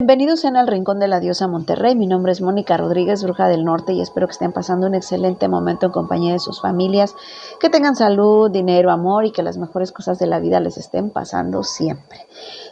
Bienvenidos sean al Rincón de la Diosa Monterrey. Mi nombre es Mónica Rodríguez, bruja del norte, y espero que estén pasando un excelente momento en compañía de sus familias, que tengan salud, dinero, amor y que las mejores cosas de la vida les estén pasando siempre.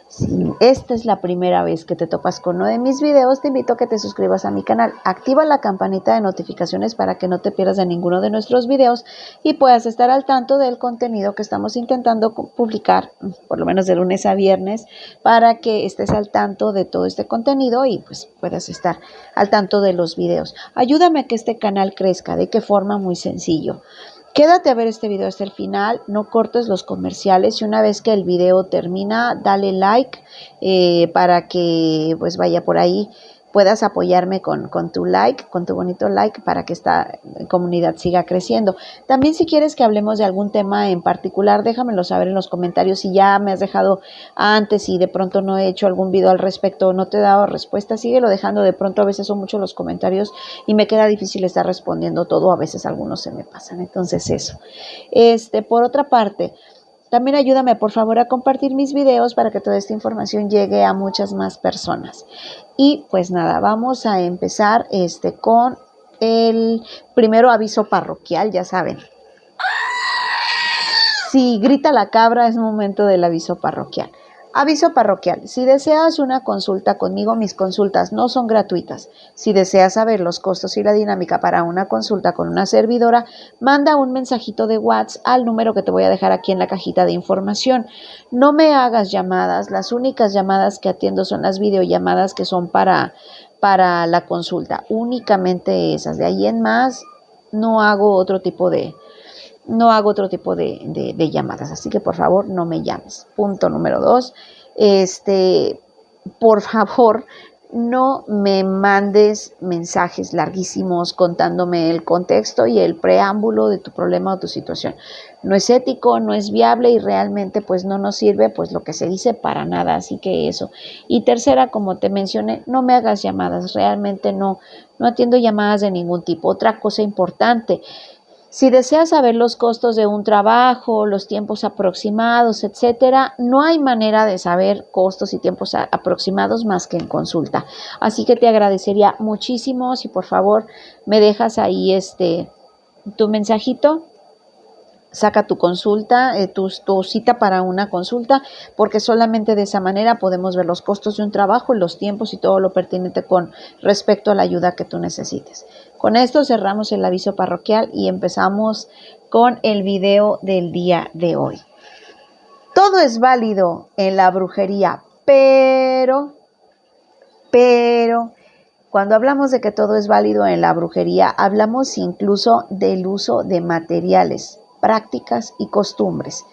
Si esta es la primera vez que te topas con uno de mis videos, te invito a que te suscribas a mi canal. Activa la campanita de notificaciones para que no te pierdas de ninguno de nuestros videos y puedas estar al tanto del contenido que estamos intentando publicar, por lo menos de lunes a viernes, para que estés al tanto de todo este contenido y pues puedas estar al tanto de los videos. Ayúdame a que este canal crezca. ¿De qué forma? Muy sencillo. Quédate a ver este video hasta el final, no cortes los comerciales y una vez que el video termina, dale like para que pues vaya por ahí, puedas apoyarme con tu like, con tu bonito like para que esta comunidad siga creciendo. También si quieres que hablemos de algún tema en particular, déjamelo saber en los comentarios. Si ya me has dejado antes y de pronto no he hecho algún video al respecto, no te he dado respuesta, síguelo dejando. De pronto a veces son muchos los comentarios y me queda difícil estar respondiendo todo, a veces algunos se me pasan, entonces eso. Por otra parte, también ayúdame por favor a compartir mis videos para que toda esta información llegue a muchas más personas. Y pues nada, vamos a empezar con el primero aviso parroquial, ya saben. Si grita la cabra es momento del aviso parroquial. Aviso parroquial. Si deseas una consulta conmigo, mis consultas no son gratuitas. Si deseas saber los costos y la dinámica para una consulta con una servidora, manda un mensajito de WhatsApp al número que te voy a dejar aquí en la cajita de información. No me hagas llamadas. Las únicas llamadas que atiendo son las videollamadas que son para la consulta. Únicamente esas. De ahí en más, no hago otro tipo de llamadas, así que por favor no me llames. Punto número 2, por favor no me mandes mensajes larguísimos contándome el contexto y el preámbulo de tu problema o tu situación. No es ético, no es viable y realmente pues no nos sirve pues lo que se dice para nada, así que eso. Y tercera, como te mencioné, no me hagas llamadas, realmente no atiendo llamadas de ningún tipo. Otra cosa importante: si deseas saber los costos de un trabajo, los tiempos aproximados, etcétera, no hay manera de saber costos y tiempos aproximados más que en consulta. Así que te agradecería muchísimo si por favor me dejas ahí tu mensajito. Saca tu consulta, tu cita para una consulta, porque solamente de esa manera podemos ver los costos de un trabajo, los tiempos y todo lo pertinente con respecto a la ayuda que tú necesites. Con esto cerramos el aviso parroquial y empezamos con el video del día de hoy. Todo es válido en la brujería, pero cuando hablamos de que todo es válido en la brujería, hablamos incluso del uso de materiales, prácticas y costumbres.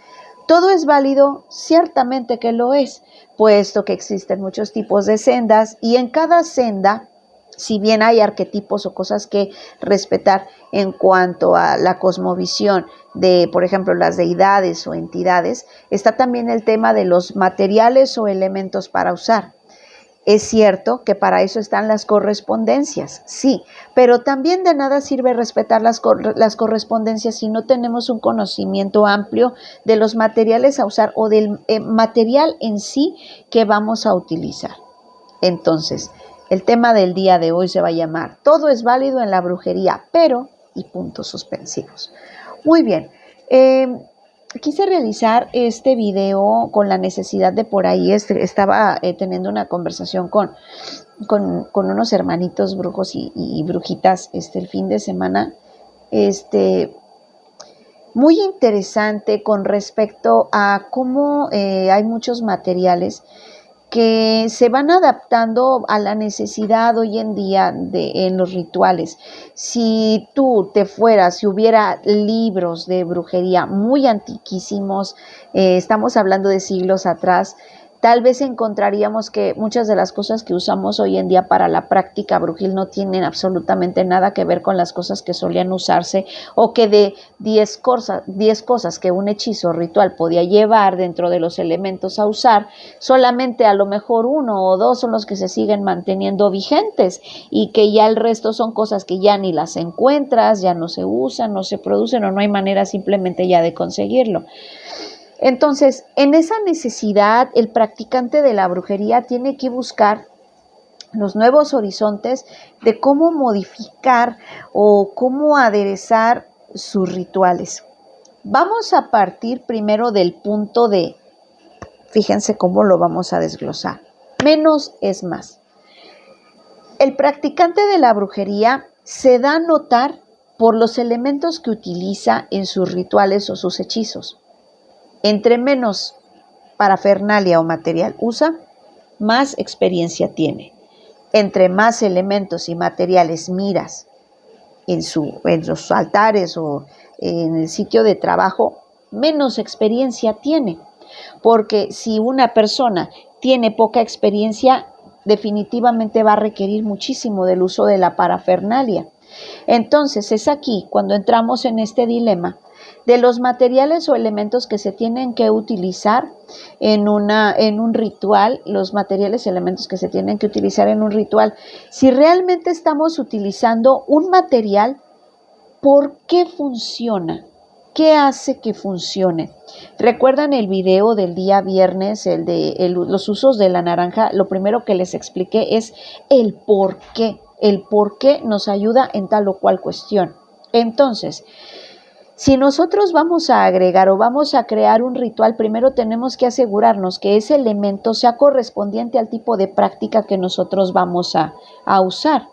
Todo es válido, ciertamente que lo es, puesto que existen muchos tipos de sendas y en cada senda, si bien hay arquetipos o cosas que respetar en cuanto a la cosmovisión de, por ejemplo, las deidades o entidades, está también el tema de los materiales o elementos para usar. Es cierto que para eso están las correspondencias, sí, pero también de nada sirve respetar las correspondencias si no tenemos un conocimiento amplio de los materiales a usar o del material en sí que vamos a utilizar. Entonces, el tema del día de hoy se va a llamar Todo es válido en la brujería, pero y puntos suspensivos. Muy bien. Quise realizar este video con la necesidad de por ahí, estaba teniendo una conversación con unos hermanitos brujos y brujitas el fin de semana, muy interesante con respecto a cómo hay muchos materiales que se van adaptando a la necesidad hoy en día en los rituales. Si tú te fueras, si hubiera libros de brujería muy antiquísimos, estamos hablando de siglos atrás, tal vez encontraríamos que muchas de las cosas que usamos hoy en día para la práctica brujil no tienen absolutamente nada que ver con las cosas que solían usarse, o que de 10 cosas que un hechizo ritual podía llevar dentro de los elementos a usar, solamente a lo mejor 1 o 2 son los que se siguen manteniendo vigentes y que ya el resto son cosas que ya ni las encuentras, ya no se usan, no se producen o no hay manera simplemente ya de conseguirlo. Entonces, en esa necesidad, el practicante de la brujería tiene que buscar los nuevos horizontes de cómo modificar o cómo aderezar sus rituales. Vamos a partir primero del punto de, fíjense cómo lo vamos a desglosar. Menos es más. El practicante de la brujería se da a notar por los elementos que utiliza en sus rituales o sus hechizos. Entre menos parafernalia o material usa, más experiencia tiene. Entre más elementos y materiales miras en los altares o en el sitio de trabajo, menos experiencia tiene. Porque si una persona tiene poca experiencia, definitivamente va a requerir muchísimo del uso de la parafernalia. Entonces es aquí cuando entramos en este dilema de los materiales o elementos que se tienen que utilizar en un ritual, los materiales y elementos que se tienen que utilizar en un ritual. Si realmente estamos utilizando un material, ¿por qué funciona? ¿Qué hace que funcione? ¿Recuerdan el video del día viernes, los usos de la naranja? Lo primero que les expliqué es el por qué. El por qué nos ayuda en tal o cual cuestión. Entonces, si nosotros vamos a agregar o vamos a crear un ritual, primero tenemos que asegurarnos que ese elemento sea correspondiente al tipo de práctica que nosotros vamos a usar.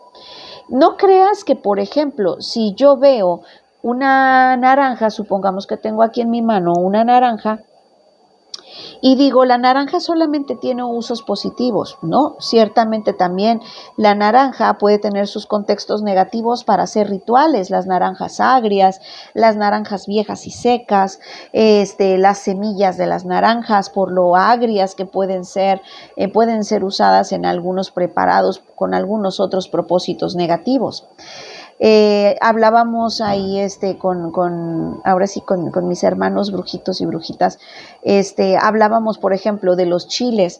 No creas que, por ejemplo, si yo veo una naranja, supongamos que tengo aquí en mi mano una naranja, y digo, la naranja solamente tiene usos positivos, ¿no? Ciertamente también la naranja puede tener sus contextos negativos para hacer rituales, las naranjas agrias, las naranjas viejas y secas, las semillas de las naranjas, por lo agrias que pueden ser usadas en algunos preparados con algunos otros propósitos negativos. Hablábamos ahí ahora sí con mis hermanos brujitos y brujitas, hablábamos por ejemplo de los chiles.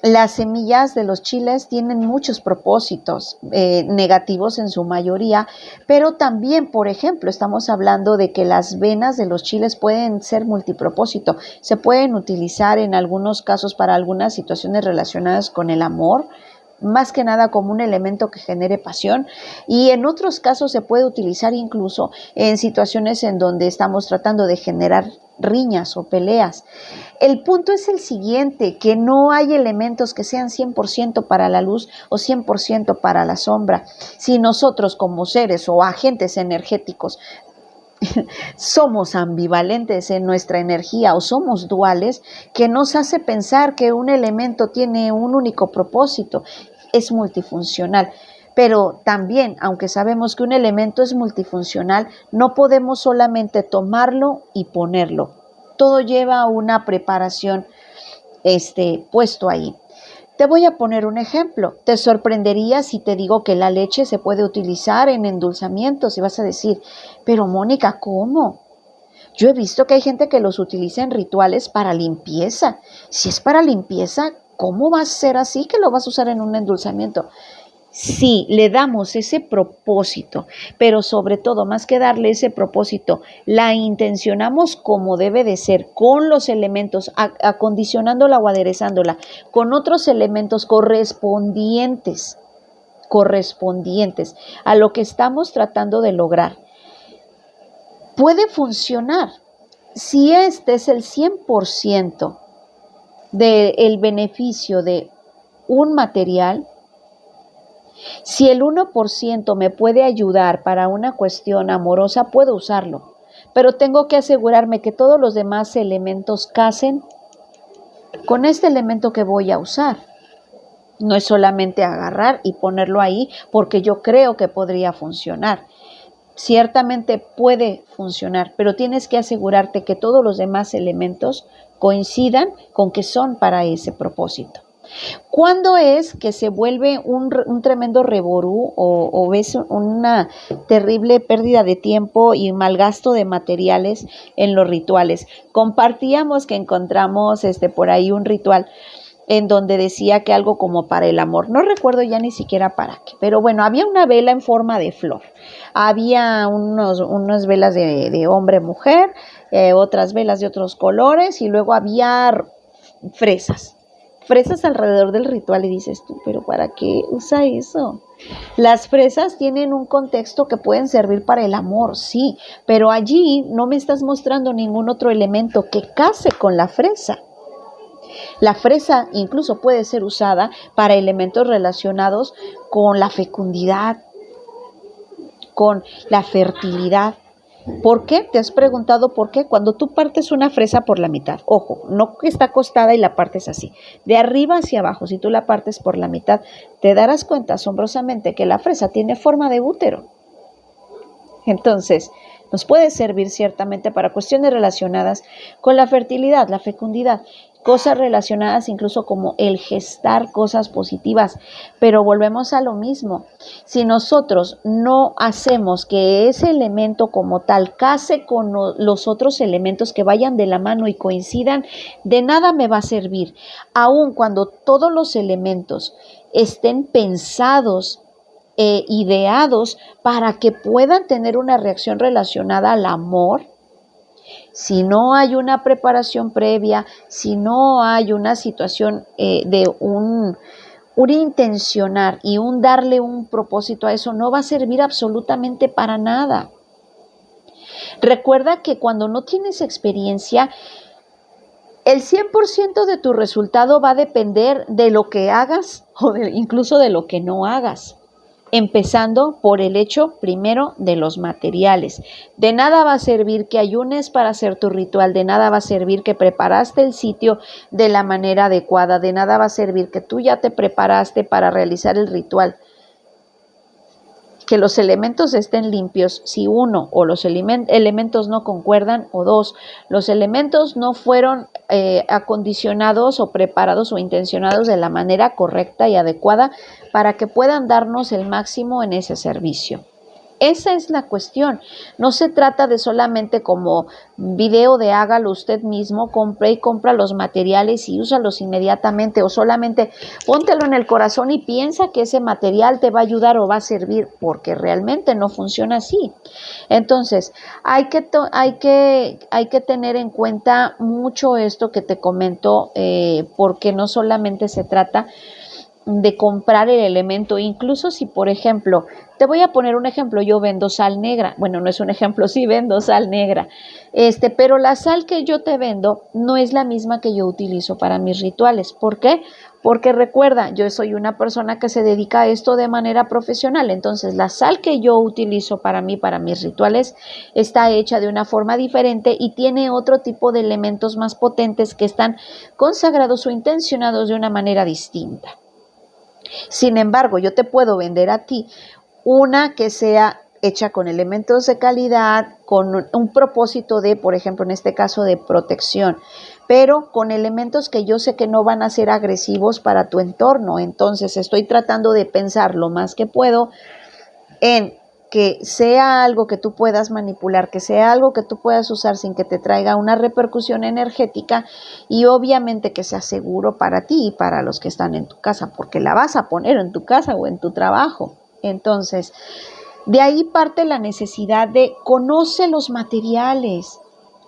Las semillas de los chiles tienen muchos propósitos negativos en su mayoría, pero también, por ejemplo, estamos hablando de que las venas de los chiles pueden ser multipropósito, se pueden utilizar en algunos casos para algunas situaciones relacionadas con el amor, más que nada como un elemento que genere pasión, y en otros casos se puede utilizar incluso en situaciones en donde estamos tratando de generar riñas o peleas. El punto es el siguiente, que no hay elementos que sean 100% para la luz o 100% para la sombra. Si nosotros como seres o agentes energéticos somos ambivalentes en nuestra energía o somos duales, que nos hace pensar que un elemento tiene un único propósito, es multifuncional. Pero también, aunque sabemos que un elemento es multifuncional, no podemos solamente tomarlo y ponerlo. Todo lleva una preparación puesto ahí. Te voy a poner un ejemplo. Te sorprendería si te digo que la leche se puede utilizar en endulzamientos y vas a decir, pero Mónica, ¿cómo? Yo he visto que hay gente que los utiliza en rituales para limpieza. Si es para limpieza, ¿cómo va a ser así que lo vas a usar en un endulzamiento? Sí, le damos ese propósito, pero sobre todo, más que darle ese propósito, la intencionamos como debe de ser, con los elementos, acondicionándola o aderezándola, con otros elementos correspondientes a lo que estamos tratando de lograr. Puede funcionar. Si este es el 100% del beneficio de un material, si el 1% me puede ayudar para una cuestión amorosa, puedo usarlo, pero tengo que asegurarme que todos los demás elementos casen con este elemento que voy a usar. No es solamente agarrar y ponerlo ahí porque yo creo que podría funcionar. Ciertamente puede funcionar, pero tienes que asegurarte que todos los demás elementos coincidan con que son para ese propósito. ¿Cuándo es que se vuelve un tremendo reború o ves una terrible pérdida de tiempo y malgasto de materiales en los rituales? Compartíamos que encontramos por ahí un ritual en donde decía que algo como para el amor, no recuerdo ya ni siquiera para qué, pero bueno, había una vela en forma de flor, había unas velas de hombre-mujer, otras velas de otros colores y luego había fresas. fresas alrededor del ritual y dices tú, pero ¿para qué usa eso? Las fresas tienen un contexto que pueden servir para el amor, sí, pero allí no me estás mostrando ningún otro elemento que case con la fresa. La fresa incluso puede ser usada para elementos relacionados con la fecundidad, con la fertilidad. ¿Por qué? ¿Te has preguntado por qué? Cuando tú partes una fresa por la mitad, ojo, no que está acostada y la partes así, de arriba hacia abajo, si tú la partes por la mitad, te darás cuenta asombrosamente que la fresa tiene forma de útero. Entonces, nos puede servir ciertamente para cuestiones relacionadas con la fertilidad, la fecundidad, cosas relacionadas incluso como el gestar cosas positivas, pero volvemos a lo mismo. Si nosotros no hacemos que ese elemento como tal case con los otros elementos que vayan de la mano y coincidan, de nada me va a servir, aun cuando todos los elementos estén pensados ideados para que puedan tener una reacción relacionada al amor. Si no hay una preparación previa, si no hay una situación de un intencionar y un darle un propósito a eso, no va a servir absolutamente para nada. Recuerda que cuando no tienes experiencia, el 100% de tu resultado va a depender de lo que hagas o incluso de lo que no hagas. Empezando por el hecho primero de los materiales. De nada va a servir que ayunes para hacer tu ritual, de nada va a servir que preparaste el sitio de la manera adecuada, de nada va a servir que tú ya te preparaste para realizar el ritual. Que los elementos estén limpios si uno o los elementos no concuerdan o dos, los elementos no fueron acondicionados o preparados o intencionados de la manera correcta y adecuada para que puedan darnos el máximo en ese servicio. Esa es la cuestión. No se trata de solamente como video de hágalo usted mismo, compre y compra los materiales y úsalos inmediatamente, o solamente póntelo en el corazón y piensa que ese material te va a ayudar o va a servir, porque realmente no funciona así. Entonces, hay que tener en cuenta mucho esto que te comento, porque no solamente se trata de comprar el elemento, incluso si, por ejemplo, te voy a poner un ejemplo, yo vendo sal negra, bueno, no es un ejemplo, sí vendo sal negra, pero la sal que yo te vendo no es la misma que yo utilizo para mis rituales. ¿Por qué? Porque recuerda, yo soy una persona que se dedica a esto de manera profesional, entonces la sal que yo utilizo para mí, para mis rituales, está hecha de una forma diferente y tiene otro tipo de elementos más potentes que están consagrados o intencionados de una manera distinta. Sin embargo, yo te puedo vender a ti una que sea hecha con elementos de calidad, con un propósito de, por ejemplo, en este caso de protección, pero con elementos que yo sé que no van a ser agresivos para tu entorno. Entonces, estoy tratando de pensar lo más que puedo en que sea algo que tú puedas manipular, que sea algo que tú puedas usar sin que te traiga una repercusión energética, y obviamente que sea seguro para ti y para los que están en tu casa, porque la vas a poner en tu casa o en tu trabajo. Entonces, de ahí parte la necesidad de conoce los materiales.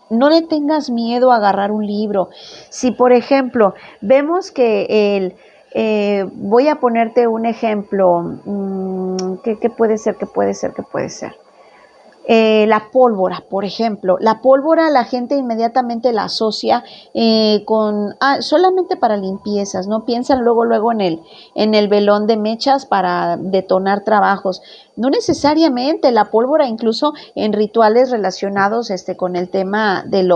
No le tengas miedo a agarrar un libro. Si, por ejemplo, vemos que voy a ponerte un ejemplo. ¿Qué puede ser? La pólvora, por ejemplo. La pólvora la gente inmediatamente la asocia solamente para limpiezas, ¿no? Piensan luego en el velón de mechas para detonar trabajos. No necesariamente. La pólvora incluso en rituales relacionados con el tema de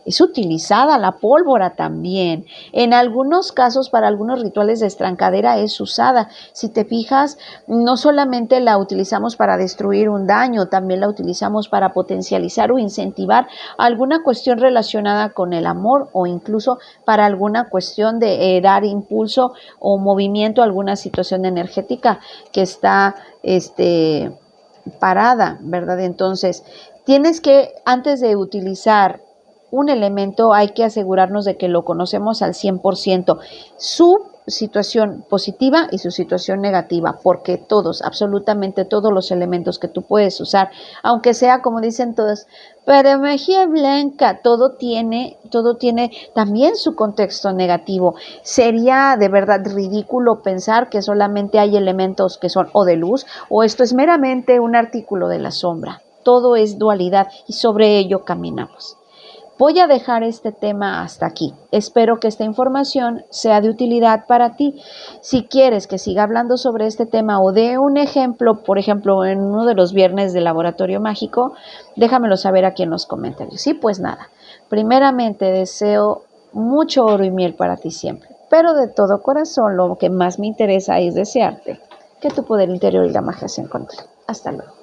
es utilizada la pólvora también. En algunos casos, para algunos rituales de estrancadera es usada. Si te fijas, no solamente la utilizamos para destruir un daño, también la utilizamos para potencializar o incentivar alguna cuestión relacionada con el amor, o incluso para alguna cuestión de dar impulso o movimiento a alguna situación energética que está parada, ¿verdad? Entonces, tienes que, antes de utilizar un elemento, hay que asegurarnos de que lo conocemos al 100%. Su situación positiva y su situación negativa, porque todos, absolutamente todos los elementos que tú puedes usar, aunque sea como dicen todos, para magia blanca, todo tiene también su contexto negativo. Sería de verdad ridículo pensar que solamente hay elementos que son o de luz o esto es meramente un artículo de la sombra. Todo es dualidad y sobre ello caminamos. Voy a dejar este tema hasta aquí. Espero que esta información sea de utilidad para ti. Si quieres que siga hablando sobre este tema o dé un ejemplo, por ejemplo, en uno de los viernes del Laboratorio Mágico, déjamelo saber aquí en los comentarios. Sí, pues nada. Primeramente deseo mucho oro y miel para ti siempre. Pero de todo corazón, lo que más me interesa es desearte que tu poder interior y la magia se encuentren. Hasta luego.